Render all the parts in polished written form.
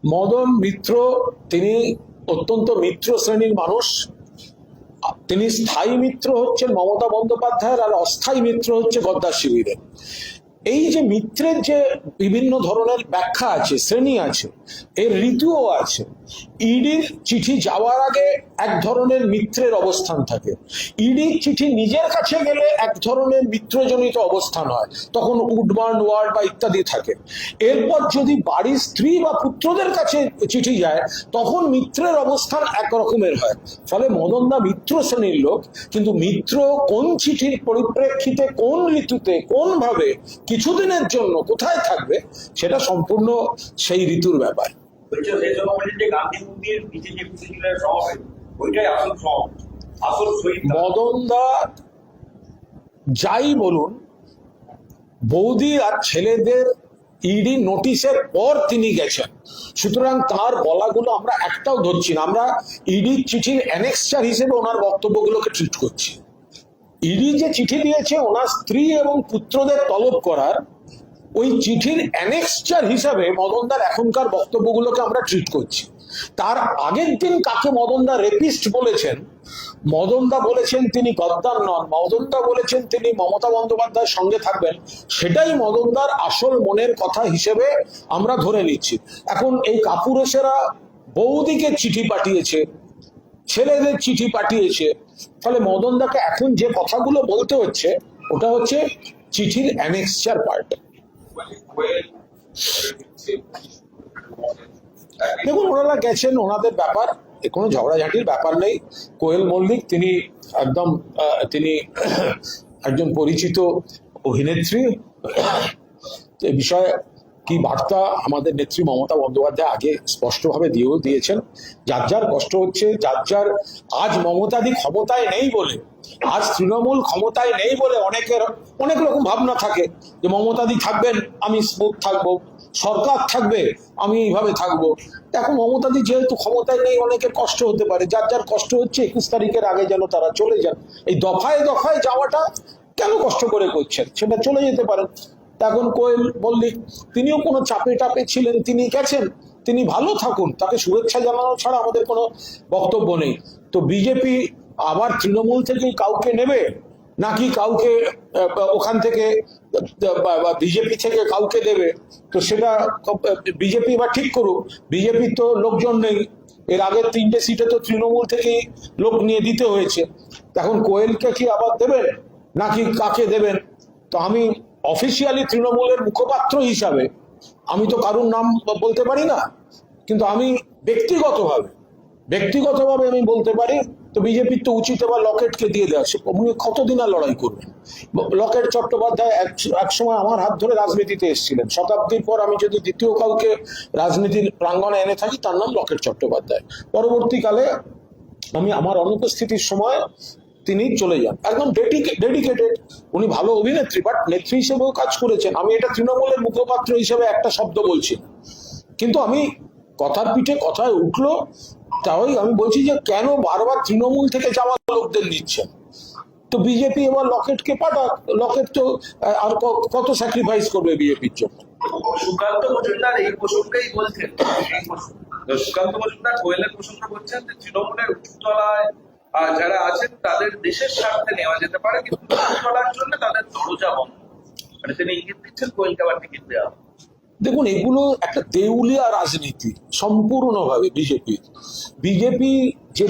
মদন মিত্র তিনি অত্যন্ত মিত্র শ্রেণীর মানুষ। তিনি স্থায়ী মিত্র হচ্ছেন মমতা বন্দ্যোপাধ্যায়ের, আর অস্থায়ী মিত্র হচ্ছে গদ্দার শিবিরের। এই যে মিত্রের যে বিভিন্ন ধরনের ব্যাখ্যা আছে, শ্রেণী আছে, এর ঋতুও আছে। ইডির চিঠি যাওয়ার আগে এক ধরনের মিত্রের অবস্থান থাকে, ইডির চিঠি নিজের কাছে গেলে এক ধরনের মিত্রজনিত অবস্থান হয়, তখন উডবার্ন ওয়ার্ড বা ইত্যাদি থাকে। এরপর যদি বাড়ির স্ত্রী বা পুত্রদের কাছে চিঠি যায় তখন মিত্রের অবস্থান একরকমের হয়। ফলে মদনদা মিত্র শ্রেণীর লোক, কিন্তু মিত্র কোন চিঠির পরিপ্রেক্ষিতে, কোন ঋতুতে, কোন ভাবে, কিছুদিনের জন্য কোথায় থাকবে, সেটা সম্পূর্ণ সেই ঋতুর ব্যাপার। মদনদা যাই বলুন, বৌদি আর ছেলেদের ইডি নোটিশের পর তিনি গেছেন, সুতরাং তার বলাগুলো আমরা একটাও ধরছি না। আমরা ইডির চিঠির অ্যানেক্সচার হিসেবে ওনার বক্তব্যগুলোকে ট্রিট করছি। ইডি যে চিঠি দিয়েছে ওনার স্ত্রী এবং পুত্রদের তলব করার, ওই চিঠির অ্যানেক্সচার হিসাবে মদনদার এখনকার বক্তব্যগুলোকে আমরা ট্রিট করছি। তার আগের দিন কাকে মদনদা রেপিস্ট বলেছেন, মদনদা বলেছেন তিনি গদ্দার নন, মদনদা বলেছেন তিনি মমতা বন্দ্যোপাধ্যায়ের সঙ্গে থাকবেন, সেটাই মদনদার আসল মনের কথা হিসেবে আমরা ধরে নিচ্ছি। এখন এই কাপুরেশেরা বৌদিকে চিঠি পাঠিয়েছে, ছেলেদের চিঠি পাঠিয়েছে, ফলে মদনদাকে এখন যে কথাগুলো বলতে হচ্ছে ওটা হচ্ছে চিঠির অ্যানেক্সচার পার্ট। দেখুন, ওনারা গেছেন, ওনাদের ব্যাপার, কোনো ঝগড়াঝাটির ব্যাপার নেই। কোয়েল মল্লিক তিনি একদম তিনি একজন পরিচিত অভিনেত্রী। এ বিষয়ে কি বার্তা আমাদের নেত্রী মমতা বন্দ্যোপাধ্যায় আগে স্পষ্টভাবে দিয়েছেন। যার যার কষ্ট হচ্ছে, যার যার আজ মমতাদি ক্ষমতায় নেই বলে, আজ তৃণমূল ক্ষমতায় নেই বলে অনেকের অনেক রকম ভাবনা থাকে যে মমতাদি থাকবেন আমি স্মুথ থাকবো, সরকার থাকবে আমি এইভাবে থাকবো। এখন মমতাদি যেহেতু ক্ষমতায় নেই, অনেকের কষ্ট হতে পারে। যার যার কষ্ট হচ্ছে 21 তারিখের আগে যেন তারা চলে যান। এই দফায় দফায় যাওয়াটা কেন কষ্ট করে করছেন, সেটা চলে যেতে পারেন। এখন কোয়েল মল্লিক তিনিও কোনো চাপে টাপে ছিলেন, তিনি গেছেন, তিনি ভালো থাকুন, তাকে শুভেচ্ছা জানানো ছাড়া আমাদের কোনো বক্তব্য নেই। তো বিজেপি আবার তৃণমূল থেকে কাউকে নেবে, নাকি কাউকে ওখান থেকে বিজেপি থেকে কাউকে দেবে, তো সেটা বিজেপি এবার ঠিক করুক। বিজেপির তো লোকজন নেই, এর আগের 3টে সিটে তো তৃণমূল থেকেই লোক নিয়ে দিতে হয়েছে। এখন কোয়েলকে কি আবার দেবেন, নাকি কাকে দেবেন? তো আমি অফিসিয়ালি তৃণমূলের মুখপাত্র হিসাবে আমি তো কারুর নাম বলতে পারি না, কিন্তু আমি ব্যক্তিগতভাবে আমি বলতে পারি, তো বিজেপির তো উচিত এবার লকেটকে দিয়ে দেওয়া। সে কতদিন আর লড়াই করবেন? লকেট চট্টোপাধ্যায় এক সময় আমার হাত ধরে রাজনীতিতে এসেছিলেন, শতাব্দীর পর আমি যদি দ্বিতীয় কাউকে রাজনীতির প্রাঙ্গণে এনে থাকি তার নাম লকেট চট্টোপাধ্যায়। পরবর্তীকালে আমি আমার অনুপস্থিতির সময় তিনি চলে যান, একদম ডেডিকেটেড। উনি ভালো অভিনেত্রী, বাট নেত্রী হিসেবেও কাজ করেছেন। আমি এটা তৃণমূলের মুখপাত্র হিসেবে একটা শব্দ বলছি, কিন্তু আমি কথার পিঠে কথায় উঠলো, তাই আমি বলছি যে কেন বারবার তৃণমূল থেকে যাওয়া লোকদের নিচ্ছেন? তো বিজেপি এবার লকেটকে পাঠাক, লকেট তো আর কত স্যাক্রিফাইস করবে বিজেপির জন্য। সুকান্ত মজুমদার এই প্রসঙ্গেই বলছেন, সুকান্ত মজুমদার কোয়েলের প্রসঙ্গ বলছেন যে তৃণমূলের উচ্চতলায় যারা আছেন তাদের দেশের স্বার্থে নেওয়া যেতে পারে, কিন্তু চলার জন্য তাদের দরজা বন্ধ। মানে তিনি ইঙ্গিত দিচ্ছেন কোয়েলকে আবার টিকিট দেওয়া। দেখুন, এগুলো একটা দেউলিয়া রাজনীতি সম্পূর্ণভাবে বিজেপি যে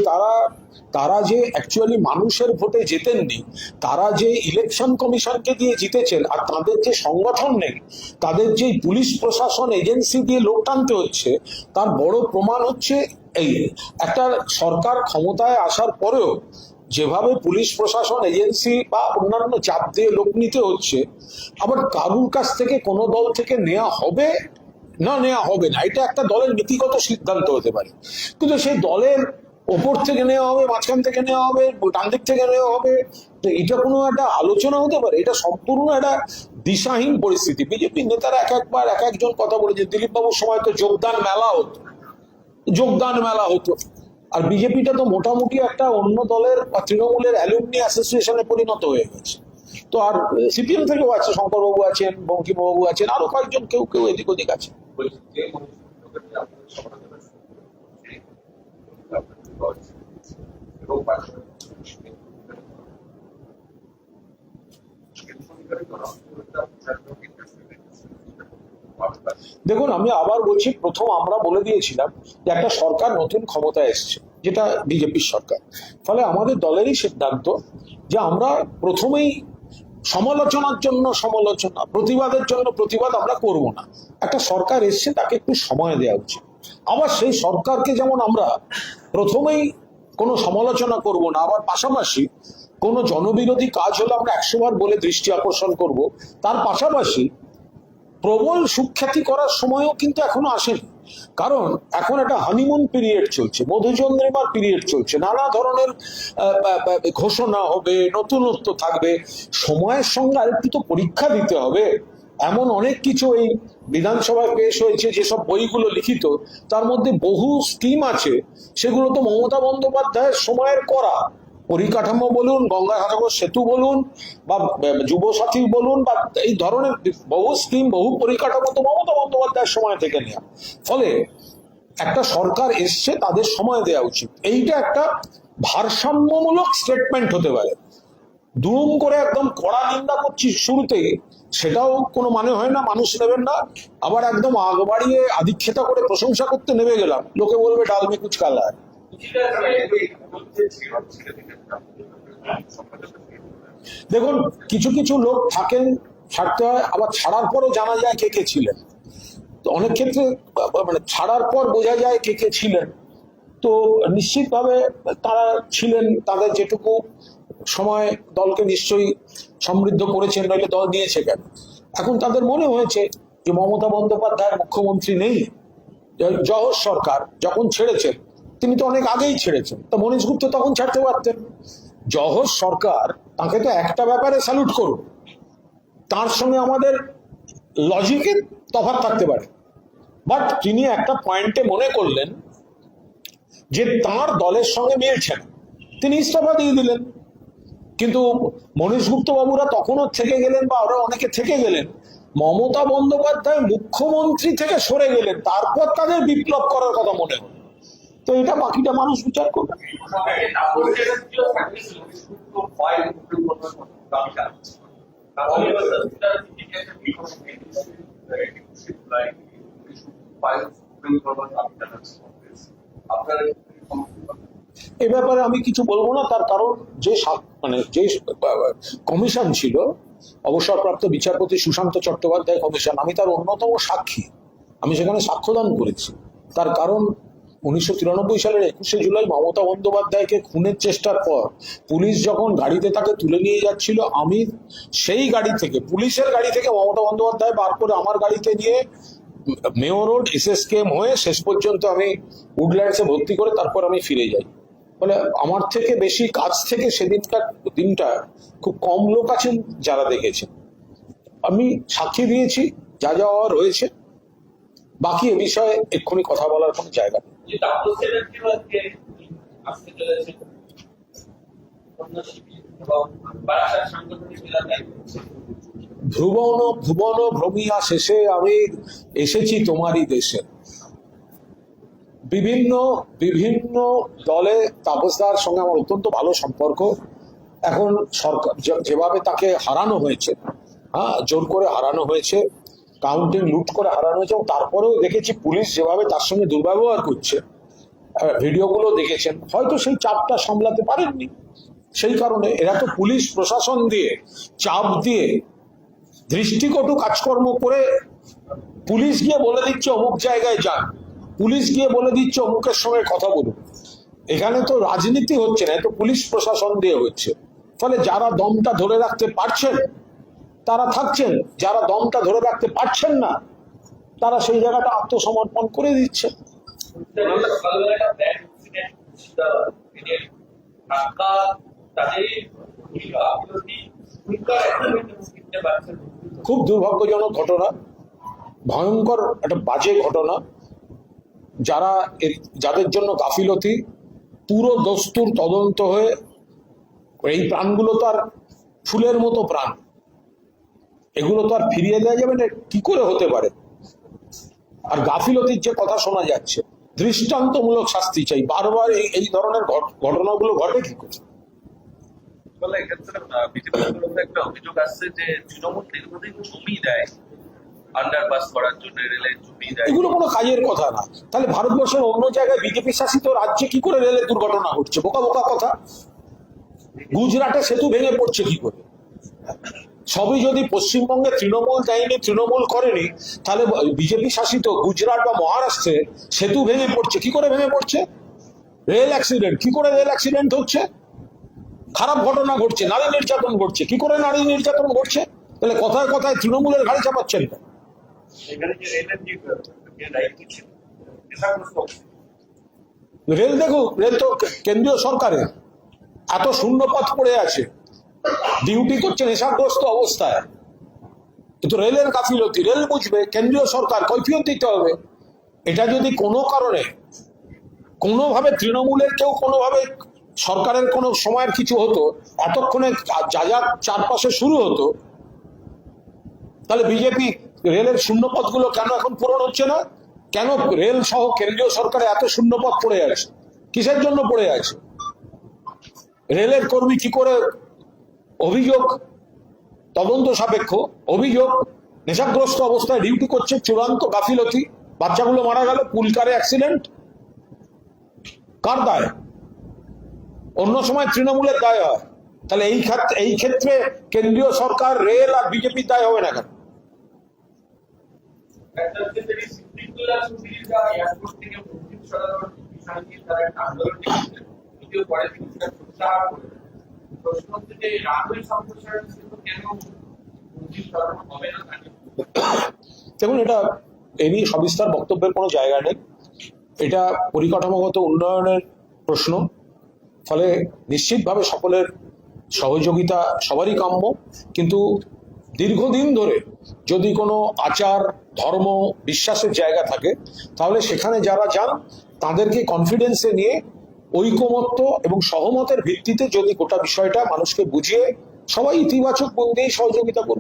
তারা যে অ্যাকচুয়ালি মানুষের ভোটে জেতেননি, তারা যে ইলেকশন কমিশনকে দিয়ে জিতেছেন, আর তাদের যে সংগঠন নেই, তাদের যে পুলিশ প্রশাসন এজেন্সি দিয়ে লোক টানতে হচ্ছে, তার বড় প্রমাণ হচ্ছে এই একটা সরকার ক্ষমতায় আসার পরেও যেভাবে পুলিশ প্রশাসন এজেন্সি বা অন্যান্য চাপ দিয়ে লোক নিতে হচ্ছে, আবার কারুর কাছ থেকে কোনো দল থেকে নেওয়া হবে না, এটা একটা দলের নীতিগত সিদ্ধান্ত হতে পারে, কিন্তু সেই দলের ওপর থেকে নেওয়া হবে, মাঝখান থেকে নেওয়া হবে, ডান দিক থেকে নেওয়া হবে, তো এটা কোনো একটা আলোচনা হতে পারে? এটা সম্পূর্ণ একটা দিশাহীন পরিস্থিতি। বিজেপির নেতারা একবার এক একজন কথা বলেছে। দিলীপ বাবুর সময় তো যোগদান মেলা হতো, আর বিজেপিটা তো মোটামুটি একটা অন্য দলের বা তৃণমূলের অ্যালুমনি অ্যাসোসিয়েশনে পরিণত হয়ে গেছে। তো আর সিপিএম থেকেও আছে, শঙ্করবাবু আছেন, বঙ্কিমবাবু আছেন, আরো কয়েকজন কেউ এদিক ওদিক আছে। দেখুন, আমি আবার বলছি, প্রথম আমরা বলে দিয়েছিলাম যে একটা সরকার নতুন ক্ষমতায় এসছে, যেটা বিজেপির সরকার। ফলে আমাদের দলেরই সিদ্ধান্ত যে আমরা প্রথমেই সমালোচনার জন্য সমালোচনা, প্রতিবাদের জন্য প্রতিবাদ আমরা করব না। একটা সরকার এসছে, তাকে একটু সময় দেওয়া উচিত। আবার সেই সরকারকে যেমন আমরা প্রথমেই কোনো সমালোচনা করব না, আবার পাশাপাশি কোনো জনবিরোধী কাজ হলে আমরা 100 বার বলে দৃষ্টি আকর্ষণ করব, তার পাশাপাশি প্রবল সুখ্যাতি করার সময়ও কিন্তু এখনো আসেনি। কারণ এখন একটা হানিমুন পিরিয়ড চলছে, মধুচন্দ্রিমার পিরিয়ড চলছে, নানা ধরনের ঘোষণা হবে, নতুনত্ব থাকবে। সময়ের সঙ্গে আরেকটু তো পরীক্ষা দিতে হবে। এমন অনেক কিছু এই বিধানসভায় পেশ হয়েছে, যেসব বইগুলো লিখিত, তার মধ্যে বহু স্কিম আছে, সেগুলো তো মমতা বন্দ্যোপাধ্যায়ের সময়ের করা। পরিকাঠামো বলুন, গঙ্গাসাগর সেতু বলুন, বা যুবসাথী বলুন, বা এই ধরনের বহু স্কিম, বহু পরিকাঠামো তো মমতা বন্দ্যোপাধ্যায়ের সময় থেকে নেওয়া। ফলে একটা সরকার এসছে, তাদের সময় দেওয়া উচিত। এইটা একটা ভারসাম্যমূলক স্টেটমেন্ট হতে পারে। দুম করে একদম কড়া নিন্দা করছি শুরুতেই, সেটাও কোনো মানে হয় না, মানুষ নেবেন না। আবার একদম আগ বাড়িয়ে আধিক্ষেতা করে প্রশংসা করতে নেমে গেলাম, লোকে বলবে ডাল মে কুচ কালা है। দেখুন, কিছু কিছু লোক থাকেন, ছাড়তে হয়, আবার ছাড়ার পরও জানা যায় কে কে ছিলেন। তো অনেক ক্ষেত্রে মানে ছাড়ার পর বোঝা যায় কে কে ছিলেন। তো নিশ্চিতভাবে তারা ছিলেন, তাদের যেটুকু সময় দলকে নিশ্চয়ই সমৃদ্ধ করেছেন, নইলে দল দিয়েছে কেন। এখন তাদের মনে হয়েছে যে মমতা বন্দ্যোপাধ্যায় মুখ্যমন্ত্রী নেই, জহর সরকার যখন ছেড়েছেন, তিনি তো অনেক আগেই ছেড়েছেন, তো মনীশ গুপ্ত তখন ছাড়তে পারতেন। জহর সরকার, তাকে তো একটা ব্যাপারে স্যালুট করুন, তার সঙ্গে আমাদের লজিকের তফাৎ থাকতে পারে, বাট তিনি একটা পয়েন্টে মনে করলেন যে তার দলের সঙ্গে মিলছে না, তিনি ইস্তফা দিয়ে দিলেন। কিন্তু মনীশ গুপ্ত বাবুরা তখনও থেকে গেলেন, বা আরো অনেকে থেকে গেলেন। মমতা বন্দ্যোপাধ্যায় মুখ্যমন্ত্রী থেকে সরে গেলেন, তারপর তাদের বিপ্লব করার কথা মনে হলো। তো এটা বাকিটা মানুষ বিচার করবে। এ ব্যাপারে আমি কিছু বলবো না, তার কারণ যে যে কমিশন ছিল, অবসরপ্রাপ্ত বিচারপতি সুশান্ত চট্টোপাধ্যায় কমিশন, আমি তার অন্যতম সাক্ষী, আমি সেখানে সাক্ষ্যদান করেছি। তার কারণ 1993 সালের 21শে জুলাই মমতা বন্দ্যোপাধ্যায়কে খুনের চেষ্টার পর পুলিশ যখন গাড়িতে তাকে তুলে নিয়ে যাচ্ছিল, আমি সেই গাড়ি থেকে, পুলিশের গাড়ি থেকে মমতা বন্দ্যোপাধ্যায় বার করে আমার গাড়িতে নিয়ে মেয়ো রোড SSKM হয়ে শেষ পর্যন্ত আমি উডল্যান্ডসে ভর্তি করে তারপর আমি ফিরে যাই। ফলে আমার থেকে বেশি কাছ থেকে সেদিনকার দিনটা খুব কম লোক আছেন যারা দেখেছেন। আমি সাক্ষী দিয়েছি, যা যা রয়েছে, বাকি এ বিষয়ে এক্ষুনি কথা বলার কোনো জায়গা নেই। ভুবন ভুবন ভ্রমিয়া শেষে আমি এসেছি তোমারই দেশে। বিভিন্ন বিভিন্ন দলে তাপসদার সঙ্গে আমার অত্যন্ত ভালো সম্পর্ক। এখন সরকার যেভাবে তাকে হারানো হয়েছে, জোর করে হারানো হয়েছে, কাউন্টিং লুট করে হারানো হয়েছে, এবং তারপরেও দেখেছি পুলিশ যেভাবে তার সঙ্গে দুর্ব্যবহার করছে, ভিডিওগুলো দেখেছেন, হয়তো সেই চাপটা সামলাতে পারেননি। সেই কারণে এরা তো পুলিশ প্রশাসন দিয়ে চাপ দিয়ে দৃষ্টিকটু কাজকর্ম করে, পুলিশ গিয়ে বলে দিচ্ছে অমুক জায়গায় যান, পুলিশ গিয়ে বলে দিচ্ছে অমুকের সঙ্গে কথা বলুন। এখানে তো রাজনীতি হচ্ছে না, তো পুলিশ প্রশাসন দিয়ে হচ্ছে। ফলে যারা দমটা ধরে রাখতে পারছেন তারা থাকছেন, যারা দমটা ধরে রাখতে পারছেন না তারা সেই জায়গাটা আত্মসমর্পণ করে দিচ্ছে। খুব দুর্ভাগ্যজনক ঘটনা, ভয়ঙ্কর একটা বাজে ঘটনা। যাদের জন্য গাফিলতি, পুরো দস্তুর তদন্ত হয়ে এই প্রাণগুলো তো আর ফুলের মতো প্রাণ, এগুলো তো আর ফিরিয়ে দেওয়া যাবে না, কি করে হতে পারে? আর গাফিলতির যে কথা শোনা যাচ্ছে, দৃষ্টান্তমূলক শাস্তি চাই। বারবার এই ধরনের ঘটনাগুলো ঘটে কি করে? এক্ষেত্রে বিজেপির বিরুদ্ধে একটা অভিযোগ আসছে যে তৃণমূল দীর্ঘদিন জমি দেয় আন্ডারপাস করার জন্য রেলের জমি দেয়। এগুলো কোনো কাজের কথা না। তাহলে ভারতবর্ষের অন্য জায়গায় বিজেপি শাসিত রাজ্যে কি করে রেলের দুর্ঘটনা ঘটছে? বোকা বোকা কথা। গুজরাটে সেতু ভেঙে পড়ছে কি করে? সবই যদি পশ্চিমবঙ্গে তৃণমূল দেয়নি, তৃণমূল করেনি, তাহলে বিজেপি শাসিত গুজরাট বা মহারাষ্ট্রে সেতু ভেঙে পড়ছে কি করে? ভেঙে পড়ছে রেল অ্যাক্সিডেন্ট কি করে? রেল অ্যাক্সিডেন্ট হচ্ছে, খারাপ ঘটনা ঘটছে, নারী নির্যাতন ঘটছে কি করে? নারী নির্যাতন ঘটছে। তাহলে কথায় কথায় তৃণমূলের ঘাড়ে চাপাচ্ছেন না। এখানে যে রেলের যে দায়িত্ব ছিল নেশাগ্রস্ত অবস্থা। রেল দেখুক, রেল তো কেন্দ্রীয় সরকারের, এত শূন্যপথ পড়ে আছে, ডিউটি করছে নেশাগ্রস্ত অবস্থায়। কিন্তু রেলের গাফিলতি, রেল বুঝবে, কেন্দ্রীয় সরকার কৈফিয়ত দিতে হবে। এটা যদি কোনো কারণে কোনোভাবে তৃণমূলের কেউ কোনোভাবে সরকারের কোনো সময়ের কিছু হতো, এতক্ষণে যা যা চারপাশে শুরু হতো, তাহলে বিজেপি রেলের শূন্যপথগুলো কেন এখন পূরণ হচ্ছে না? কেন রেল সহ কেন্দ্রীয় সরকারে এত শূন্যপথ পড়ে আছে? কিসের জন্য পড়ে আছে? রেলের কর্মী কি করে? অভিযোগ তদন্ত সাপেক্ষ অভিযোগ, নেশাগ্রস্ত অবস্থায় ডিউটি করছে, চূড়ান্ত গাফিলতি, বাচ্চাগুলো মারা গেল, পুলকারে অ্যাক্সিডেন্ট। কার দায়? অন্য সময় তৃণমূলের দায় হয়, তাহলে এই ক্ষেত্রে কেন্দ্রীয় সরকার, রেল আর বিজেপির দায় হবে না কেন? এয়ারপোর্ট থেকে মন্দির সরানোর বিষয়টি তারা একটা আন্দোলন নিয়েছিলেন, যদিও পরে তিনি সেটা প্রত্যাহার করে। প্রশ্ন হচ্ছে যে রানওয়ে সম্প্রসারণ কেন মন্দির সরানো হবে না? দেখুন, এটা এ নিয়ে সবিস্তার বক্তব্যের কোনো জায়গা নেই। এটা পরিকাঠামোগত উন্নয়নের প্রশ্ন, ফলে নিশ্চিতভাবে সকলের সহযোগিতা সবারই কাম্য। কিন্তু দীর্ঘদিন ধরে যদি কোনো আচার, ধর্ম, বিশ্বাসের জায়গা থাকে, তাহলে সেখানে যারা যান তাদেরকে কনফিডেন্সে নিয়ে ঐকমত্য এবং সহমতের ভিত্তিতে যদি গোটা বিষয়টা মানুষকে বুঝিয়ে সবাই ইতিবাচক মন দিয়ে সহযোগিতা করবে।